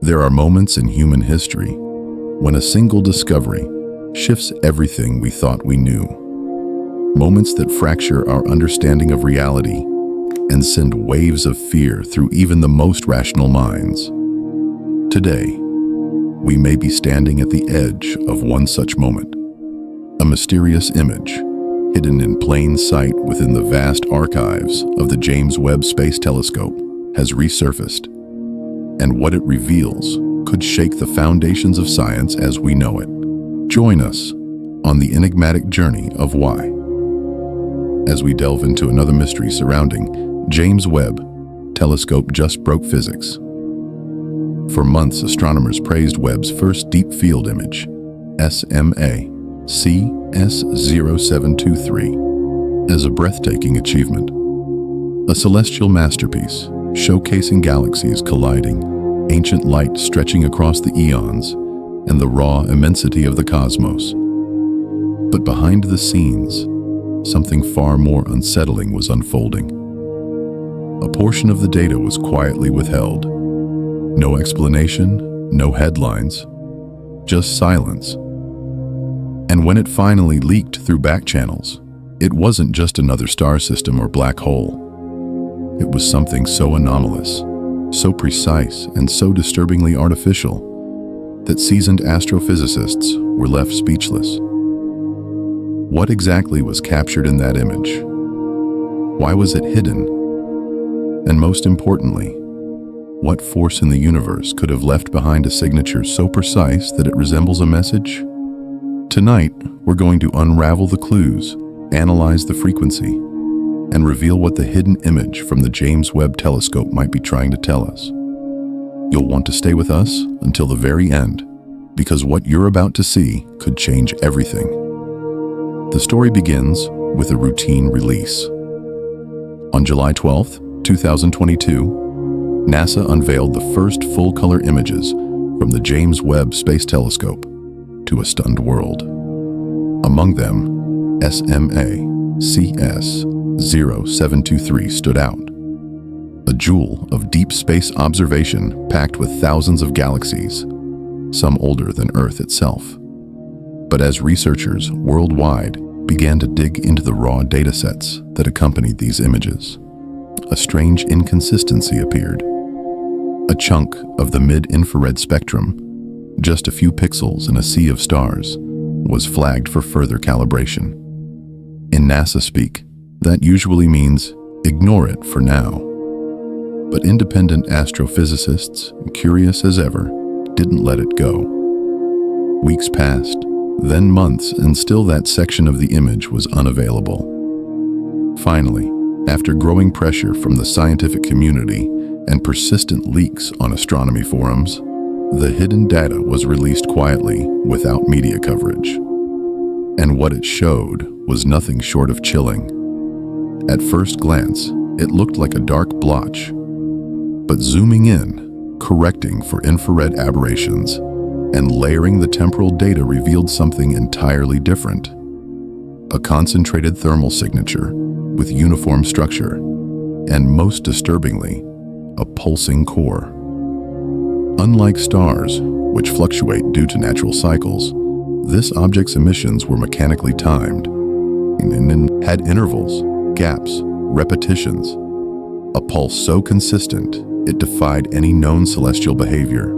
There are moments in human history when a single discovery shifts everything we thought we knew. Moments that fracture our understanding of reality and send waves of fear through even the most rational minds. Today, we may be standing at the edge of one such moment. A mysterious image, hidden in plain sight within the vast archives of the James Webb Space Telescope, has resurfaced, and what it reveals could shake the foundations of science as we know it. Join us on the enigmatic journey of why, as we delve into another mystery surrounding James Webb Telescope just broke physics. For months, astronomers praised Webb's first deep field image, SMACS 0723, as a breathtaking achievement. A celestial masterpiece showcasing galaxies colliding, ancient light stretching across the eons, and the raw immensity of the cosmos. But behind the scenes, something far more unsettling was unfolding. A portion of the data was quietly withheld. No explanation, no headlines, just silence. And when it finally leaked through back channels, it wasn't just another star system or black hole. It was something so anomalous, so precise, and so disturbingly artificial that seasoned astrophysicists were left speechless. What exactly was captured in that image? Why was it hidden? And most importantly, what force in the universe could have left behind a signature so precise that it resembles a message? Tonight, we're going to unravel the clues, analyze the frequency, and reveal what the hidden image from the James Webb Telescope might be trying to tell us. You'll want to stay with us until the very end, because what you're about to see could change everything. The story begins with a routine release. On July 12, 2022, NASA unveiled the first full-color images from the James Webb Space Telescope to a stunned world. Among them, SMACS 0723 stood out, a jewel of deep space observation packed with thousands of galaxies, some older than Earth itself. But as researchers worldwide began to dig into the raw datasets that accompanied these images, a strange inconsistency appeared. A chunk of the mid-infrared spectrum, just a few pixels in a sea of stars, was flagged for further calibration. In NASA speak, that usually means ignore it for now. But independent astrophysicists, curious as ever, didn't let it go. Weeks passed, then months, and still that section of the image was unavailable. Finally, after growing pressure from the scientific community and persistent leaks on astronomy forums, the hidden data was released quietly without media coverage. And what it showed was nothing short of chilling. At first glance, it looked like a dark blotch, but zooming in, correcting for infrared aberrations, and layering the temporal data revealed something entirely different. A concentrated thermal signature with uniform structure, and most disturbingly, a pulsing core. Unlike stars, which fluctuate due to natural cycles, this object's emissions were mechanically timed and had intervals, gaps, repetitions, a pulse so consistent it defied any known celestial behavior.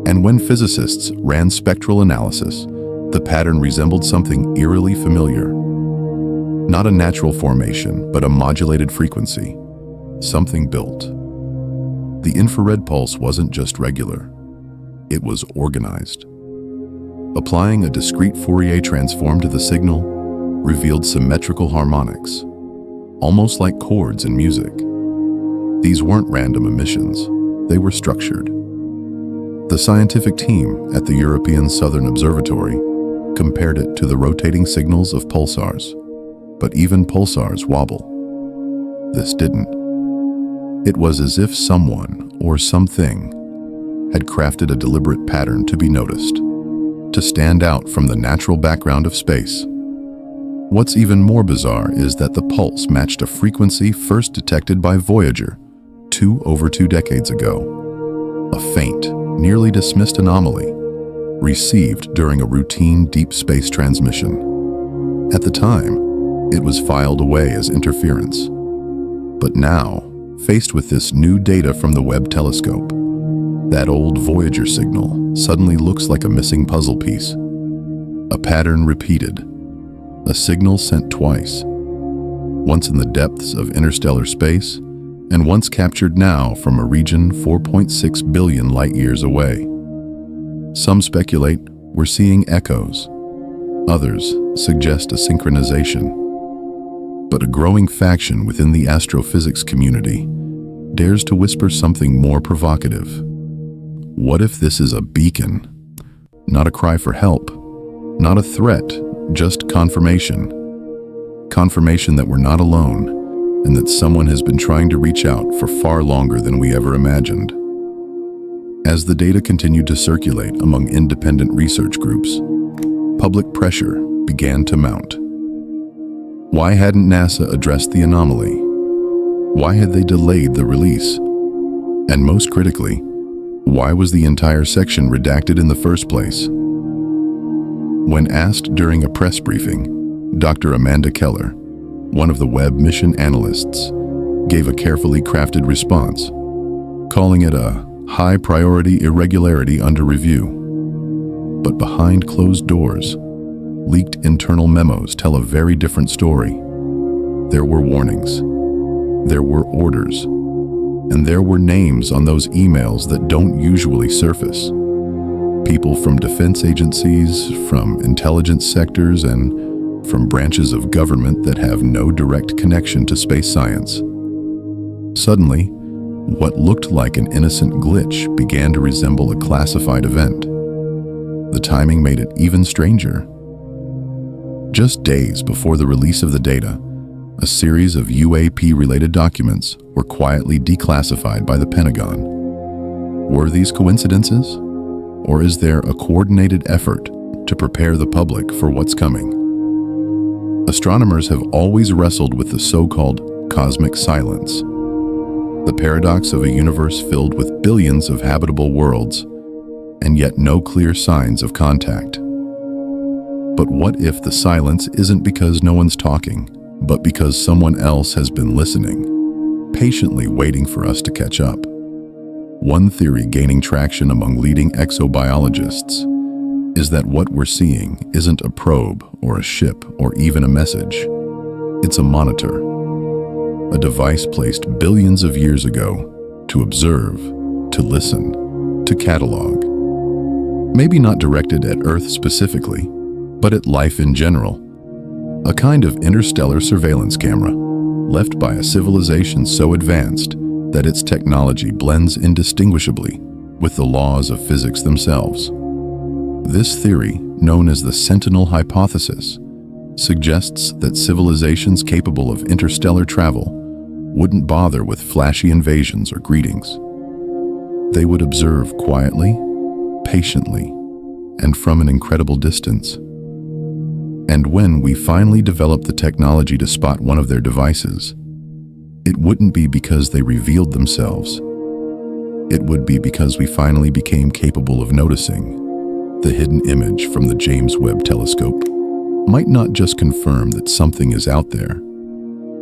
And when physicists ran spectral analysis, the pattern resembled something eerily familiar. Not a natural formation, but a modulated frequency, something built. The infrared pulse wasn't just regular, it was organized. Applying a discrete Fourier transform to the signal revealed symmetrical harmonics, almost like chords in music. These weren't random emissions, they were structured. The scientific team at the European Southern Observatory compared it to the rotating signals of pulsars, but even pulsars wobble. This didn't. It was as if someone or something had crafted a deliberate pattern to be noticed, to stand out from the natural background of space. What's even more bizarre is that the pulse matched a frequency first detected by Voyager over 2 decades ago, a faint, nearly dismissed anomaly, received during a routine deep space transmission. At the time, it was filed away as interference. But now, faced with this new data from the Webb telescope, that old Voyager signal suddenly looks like a missing puzzle piece. A pattern repeated, a signal sent twice, once in the depths of interstellar space, and once captured now from a region 4.6 billion light-years away. Some speculate we're seeing echoes. Others suggest a synchronization. But a growing faction within the astrophysics community dares to whisper something more provocative. What if this is a beacon? Not a cry for help, not a threat, just confirmation. Confirmation that we're not alone, and that someone has been trying to reach out for far longer than we ever imagined. As the data continued to circulate among independent research groups, public pressure began to mount. Why hadn't NASA addressed the anomaly? Why had they delayed the release? And most critically, why was the entire section redacted in the first place? When asked during a press briefing, Dr. Amanda Keller, one of the Webb mission analysts, gave a carefully crafted response, calling it a high-priority irregularity under review. But behind closed doors, leaked internal memos tell a very different story. There were warnings, there were orders, and there were names on those emails that don't usually surface. People from defense agencies, from intelligence sectors, and from branches of government that have no direct connection to space science. Suddenly, what looked like an innocent glitch began to resemble a classified event. The timing made it even stranger. Just days before the release of the data, a series of UAP-related documents were quietly declassified by the Pentagon. Were these coincidences? Or is there a coordinated effort to prepare the public for what's coming? Astronomers have always wrestled with the so-called cosmic silence, the paradox of a universe filled with billions of habitable worlds, and yet no clear signs of contact. But what if the silence isn't because no one's talking, but because someone else has been listening, patiently waiting for us to catch up? One theory gaining traction among leading exobiologists is that what we're seeing isn't a probe or a ship or even a message. It's a monitor, a device placed billions of years ago to observe, to listen, to catalog. Maybe not directed at Earth specifically, but at life in general. A kind of interstellar surveillance camera, left by a civilization so advanced that its technology blends indistinguishably with the laws of physics themselves. This theory, known as the Sentinel hypothesis, suggests that civilizations capable of interstellar travel wouldn't bother with flashy invasions or greetings. They would observe quietly, patiently, and from an incredible distance. And when we finally developed the technology to spot one of their devices, it wouldn't be because they revealed themselves. It would be because we finally became capable of noticing. The hidden image from the James Webb Telescope might not just confirm that something is out there.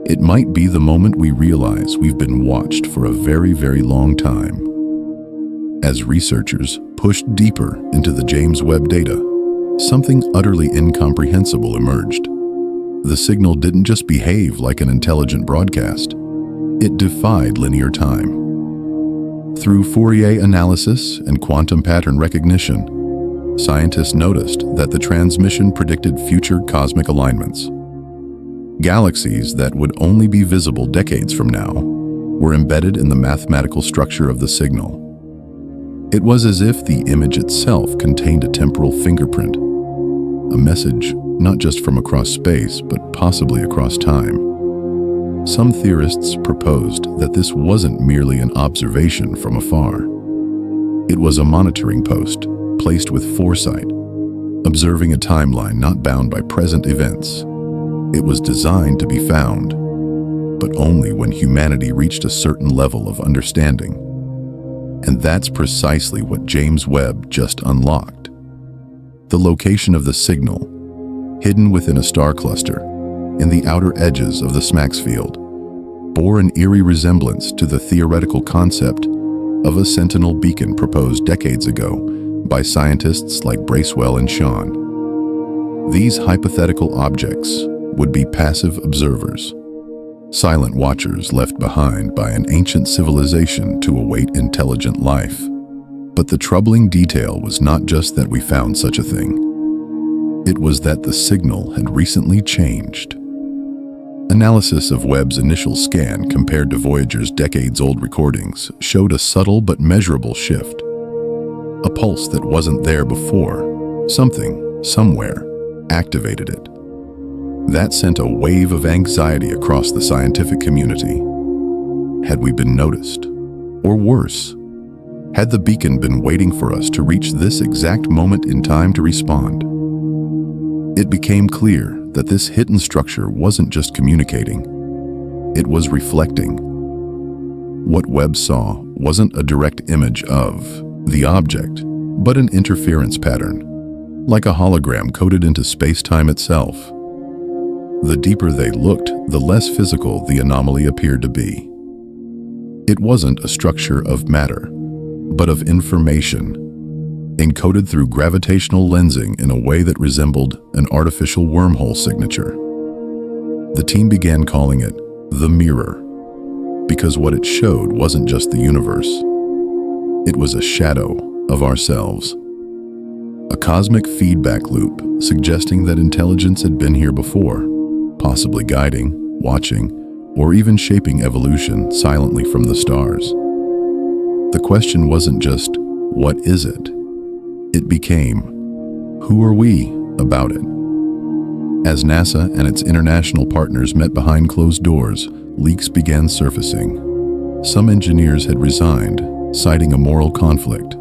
It might be the moment we realize we've been watched for a very, very long time. As researchers pushed deeper into the James Webb data, something utterly incomprehensible emerged. The signal didn't just behave like an intelligent broadcast. It defied linear time. Through Fourier analysis and quantum pattern recognition, scientists noticed that the transmission predicted future cosmic alignments. Galaxies that would only be visible decades from now were embedded in the mathematical structure of the signal. It was as if the image itself contained a temporal fingerprint, a message not just from across space, but possibly across time. Some theorists proposed that this wasn't merely an observation from afar. It was a monitoring post, placed with foresight, observing a timeline not bound by present events. It was designed to be found, but only when humanity reached a certain level of understanding. And that's precisely what James Webb just unlocked. The location of the signal, hidden within a star cluster in the outer edges of the SMACS field, bore an eerie resemblance to the theoretical concept of a sentinel beacon proposed decades ago by scientists like Bracewell and Sean. These hypothetical objects would be passive observers, silent watchers left behind by an ancient civilization to await intelligent life. But the troubling detail was not just that we found such a thing. It was that the signal had recently changed. Analysis of Webb's initial scan compared to Voyager's decades-old recordings showed a subtle but measurable shift. A pulse that wasn't there before. Something, somewhere, activated it. That sent a wave of anxiety across the scientific community. Had we been noticed? Or worse, had the beacon been waiting for us to reach this exact moment in time to respond? It became clear that this hidden structure wasn't just communicating, it was reflecting. What Webb saw wasn't a direct image of the object, but an interference pattern, like a hologram coded into space-time itself. The deeper they looked, the less physical the anomaly appeared to be. It wasn't a structure of matter, but of information, encoded through gravitational lensing in a way that resembled an artificial wormhole signature. The team began calling it the mirror, because what it showed wasn't just the universe. It was a shadow of ourselves. A cosmic feedback loop suggesting that intelligence had been here before, possibly guiding, watching, or even shaping evolution silently from the stars. The question wasn't just, what is it? It became, who are we about it? As NASA and its international partners met behind closed doors, leaks began surfacing. Some engineers had resigned, citing a moral conflict.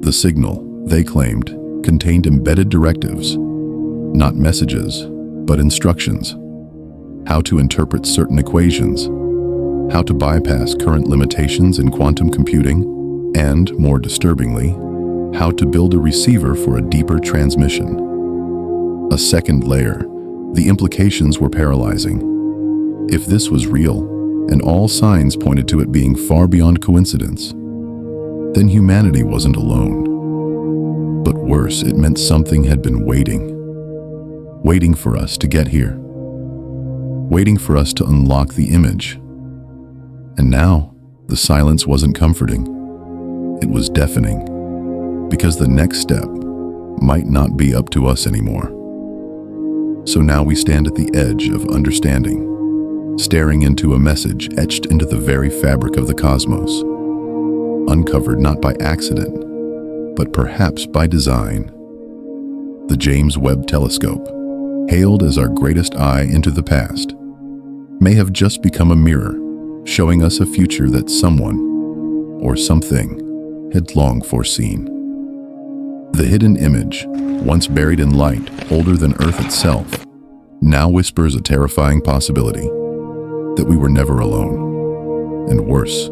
The signal, they claimed, contained embedded directives, not messages, but instructions. How to interpret certain equations, how to bypass current limitations in quantum computing, and, more disturbingly, how to build a receiver for a deeper transmission. A second layer, the implications were paralyzing. If this was real, and all signs pointed to it being far beyond coincidence, then humanity wasn't alone. But worse, it meant something had been waiting for us to get here, waiting for us to unlock the image. And now, the silence wasn't comforting. It was deafening, because the next step might not be up to us anymore. So now we stand at the edge of understanding, staring into a message etched into the very fabric of the cosmos, uncovered not by accident, but perhaps by design. The James Webb Telescope, hailed as our greatest eye into the past, may have just become a mirror, showing us a future that someone, or something, had long foreseen. The hidden image, once buried in light older than Earth itself, now whispers a terrifying possibility that we were never alone, and worse,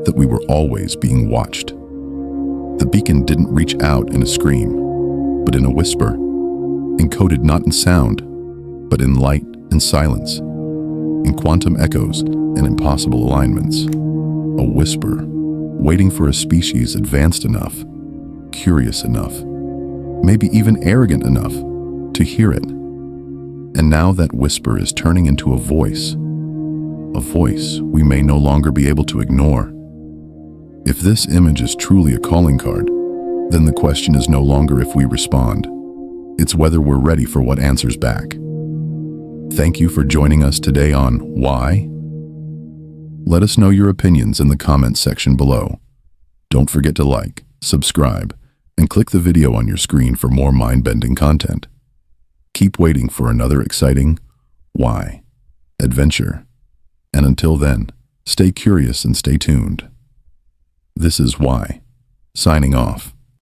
that we were always being watched. The beacon didn't reach out in a scream, but in a whisper, encoded not in sound, but in light and silence, in quantum echoes and impossible alignments. A whisper, waiting for a species advanced enough, curious enough, maybe even arrogant enough to hear it. And now that whisper is turning into a voice we may no longer be able to ignore. If this image is truly a calling card, then the question is no longer if we respond. It's whether we're ready for what answers back. Thank you for joining us today on Why? Let us know your opinions in the comments section below. Don't forget to like, subscribe, and click the video on your screen for more mind-bending content. Keep waiting for another exciting Why? Adventure. And until then, stay curious and stay tuned. This is Why, signing off.